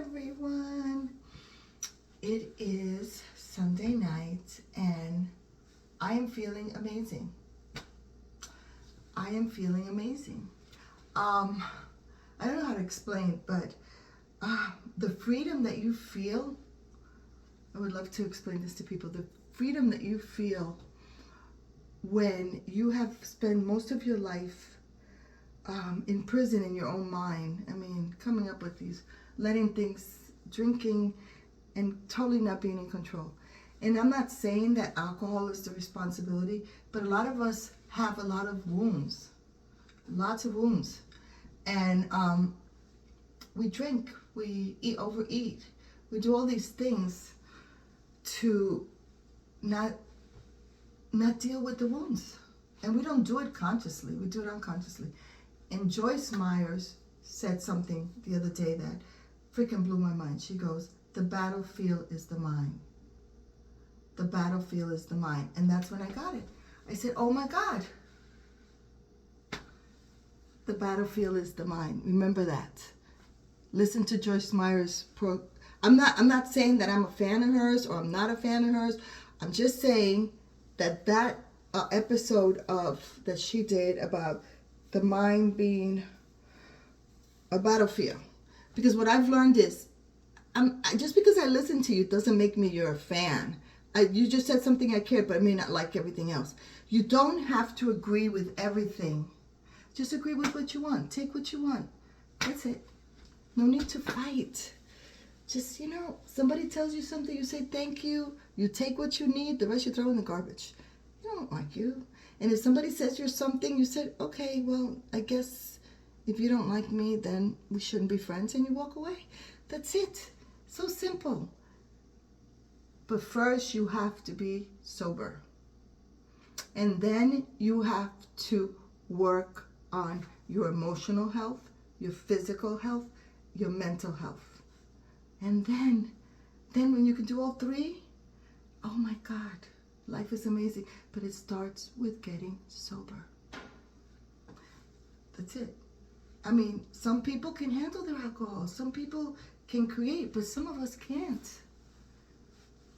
everyone. It is Sunday night and I am feeling amazing. I am feeling amazing. I don't know how to explain it, but the freedom that you feel, I would love to explain this to people. The freedom that you feel when you have spent most of your life in prison in your own mind. I mean, coming up with these, letting things, drinking, and totally not being in control. And I'm not saying that alcohol is the responsibility, but a lot of us have a lot of wounds, lots of wounds. And we drink, we overeat, we do all these things to not deal with the wounds. And we don't do it consciously, we do it unconsciously. And Joyce Myers said something the other day that freaking blew my mind. She goes, the battlefield is the mind. The battlefield is the mind. And that's when I got it. I said, oh my God. The battlefield is the mind. Remember that. Listen to Joyce Myers. I'm not saying that I'm a fan of hers or I'm not a fan of hers. I'm just saying that episode that she did about the mind being a battlefield. Because what I've learned is, just because I listen to you doesn't make me you're a fan. You just said something I cared, but I may not like everything else. You don't have to agree with everything. Just agree with what you want. Take what you want. That's it. No need to fight. Just, somebody tells you something, you say thank you. You take what you need. The rest you throw in the garbage. I don't like you. And if somebody says you're something, you said, okay, well, I guess if you don't like me, then we shouldn't be friends, and you walk away. That's it. So simple. But first, you have to be sober. And then you have to work on your emotional health, your physical health, your mental health. And then when you can do all three, oh my God, life is amazing. But it starts with getting sober. That's it. I mean, some people can handle their alcohol. Some people can create, but some of us can't.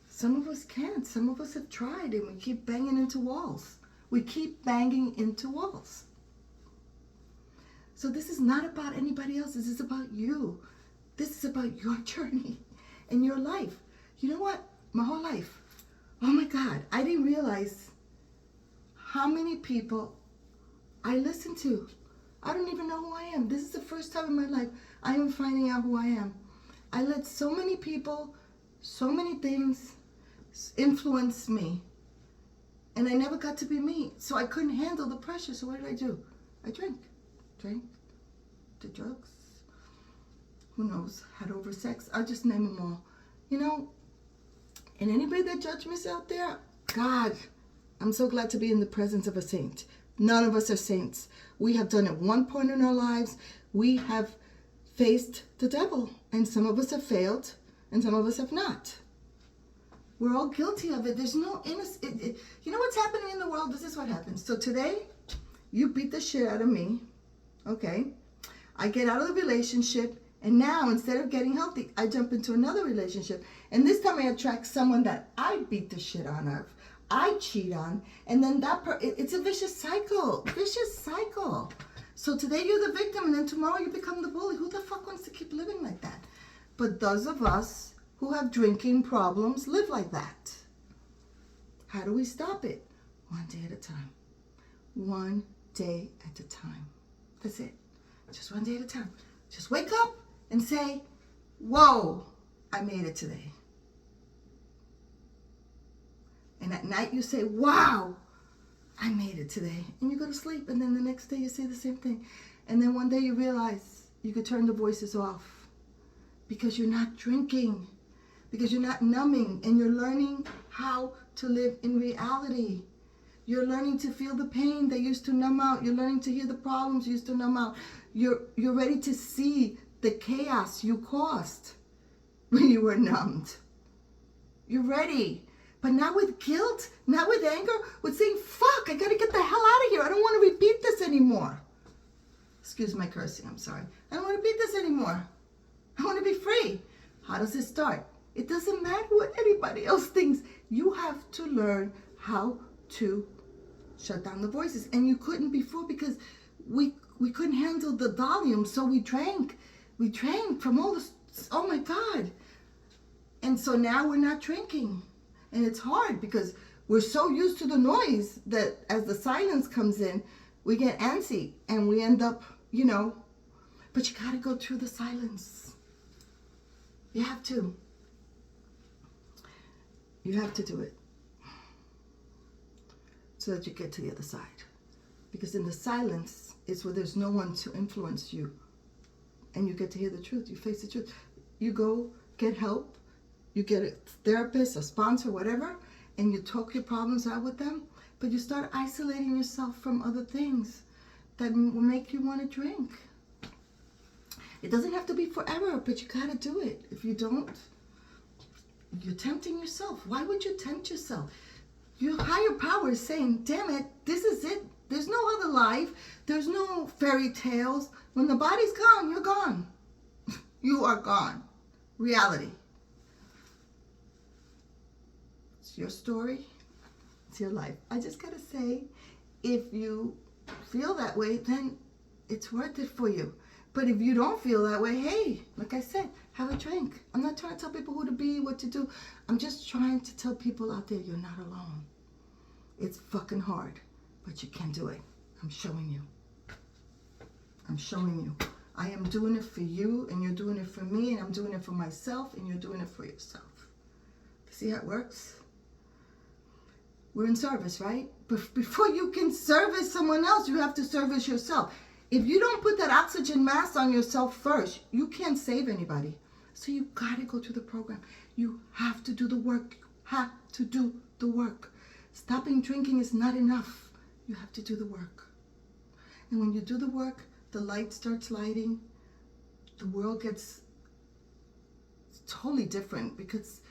Some of us can't. Some of us have tried and we keep banging into walls. We keep banging into walls. So this is not about anybody else. This is about you. This is about your journey and your life. You know what? My whole life. Oh my God. I didn't realize how many people I listen to. I don't even know who I am. This is the first time in my life I am finding out who I am. I let so many people, so many things influence me. And I never got to be me. So I couldn't handle the pressure. So what did I do? I drank, did drugs. Who knows? Had over sex. I'll just name them all. And anybody that judges me out there, God, I'm so glad to be in the presence of a saint. None of us are saints. We have done at one point in our lives, we have faced the devil. And some of us have failed, and some of us have not. We're all guilty of it. There's no innocent. You know what's happening in the world? This is what happens. So today, you beat the shit out of me. Okay? I get out of the relationship, and now instead of getting healthy, I jump into another relationship. And this time I attract someone that I beat the shit on of. I cheat on, and then it's a vicious cycle. So today you're the victim, and then tomorrow you become the bully. Who the fuck wants to keep living like that? But those of us who have drinking problems live like that. How do we stop it? One day at a time. One day at a time. That's it. Just one day at a time. Just wake up and say, whoa, I made it today. And at night you say, wow, I made it today. And you go to sleep, and then the next day you say the same thing. And then one day you realize you could turn the voices off because you're not drinking, because you're not numbing, and you're learning how to live in reality. You're learning to feel the pain that used to numb out. You're learning to hear the problems used to numb out. You're ready to see the chaos you caused when you were numbed. You're ready. But not with guilt, not with anger, with saying, fuck, I gotta get the hell out of here. I don't want to repeat this anymore. Excuse my cursing, I'm sorry. I don't want to repeat this anymore. I want to be free. How does it start? It doesn't matter what anybody else thinks. You have to learn how to shut down the voices. And you couldn't before because we couldn't handle the volume. So we drank. We drank from all this. Oh my God. And so now we're not drinking. And it's hard because we're so used to the noise that as the silence comes in, we get antsy and we end up, but you got to go through the silence. You have to. You have to do it so that you get to the other side. Because in the silence is where there's no one to influence you. And you get to hear the truth. You face the truth. You go get help. You get a therapist, a sponsor, whatever, and you talk your problems out with them. But you start isolating yourself from other things that will make you want to drink. It doesn't have to be forever, but you got to do it. If you don't, you're tempting yourself. Why would you tempt yourself? Your higher power is saying, damn it, this is it. There's no other life. There's no fairy tales. When the body's gone, you're gone. You are gone. Reality. It's your story. It's your life. I just got to say, if you feel that way, then it's worth it for you. But if you don't feel that way, hey, like I said, have a drink. I'm not trying to tell people who to be, what to do. I'm just trying to tell people out there you're not alone. It's fucking hard, but you can do it. I'm showing you. I'm showing you. I am doing it for you, and you're doing it for me, and I'm doing it for myself, and you're doing it for yourself. See how it works? We're in service, right? But before you can service someone else, you have to service yourself. If you don't put that oxygen mask on yourself first, you can't save anybody. So you got to go to the program. You have to do the work. You have to do the work. Stopping drinking is not enough. You have to do the work. And when you do the work, the light starts lighting. The world gets totally different because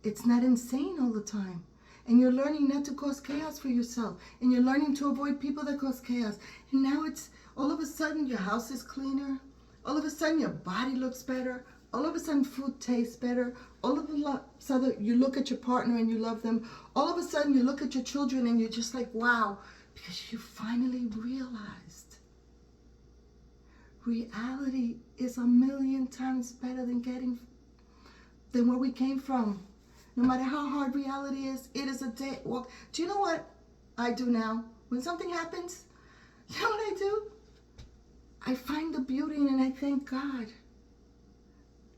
it's not insane all the time. And you're learning not to cause chaos for yourself. And you're learning to avoid people that cause chaos. And now it's all of a sudden your house is cleaner. All of a sudden your body looks better. All of a sudden food tastes better. All of a sudden you look at your partner and you love them. All of a sudden you look at your children and you're just like, wow. Because you finally realized reality is 1,000,000 times better than where we came from. No matter how hard reality is, it is a day walk. Do you know what I do now? When something happens, you know what I do? I find the beauty in it and I thank God.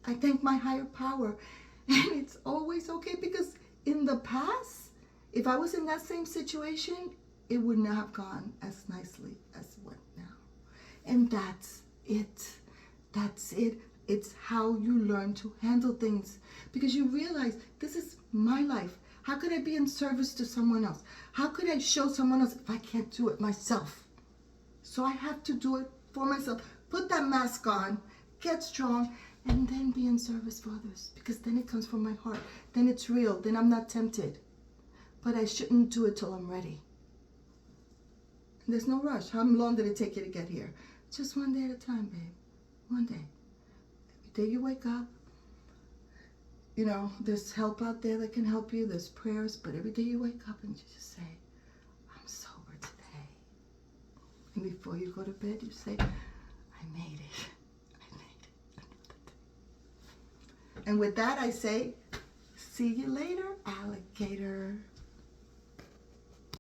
I thank my higher power. And it's always okay because in the past, if I was in that same situation, it would not have gone as nicely as it went now. And that's it. That's it. It's how you learn to handle things because you realize this is my life. How could I be in service to someone else? How could I show someone else if I can't do it myself? So I have to do it for myself. Put that mask on, get strong, and then be in service for others because then it comes from my heart. Then it's real. Then I'm not tempted. But I shouldn't do it till I'm ready. There's no rush. How long did it take you to get here? Just one day at a time, babe. One day. Day you wake up, there's help out there that can help you. There's prayers, but every day you wake up and you just say, I'm sober today. And before you go to bed, you say, I made it. I made it. And with that, I say, see you later, alligator.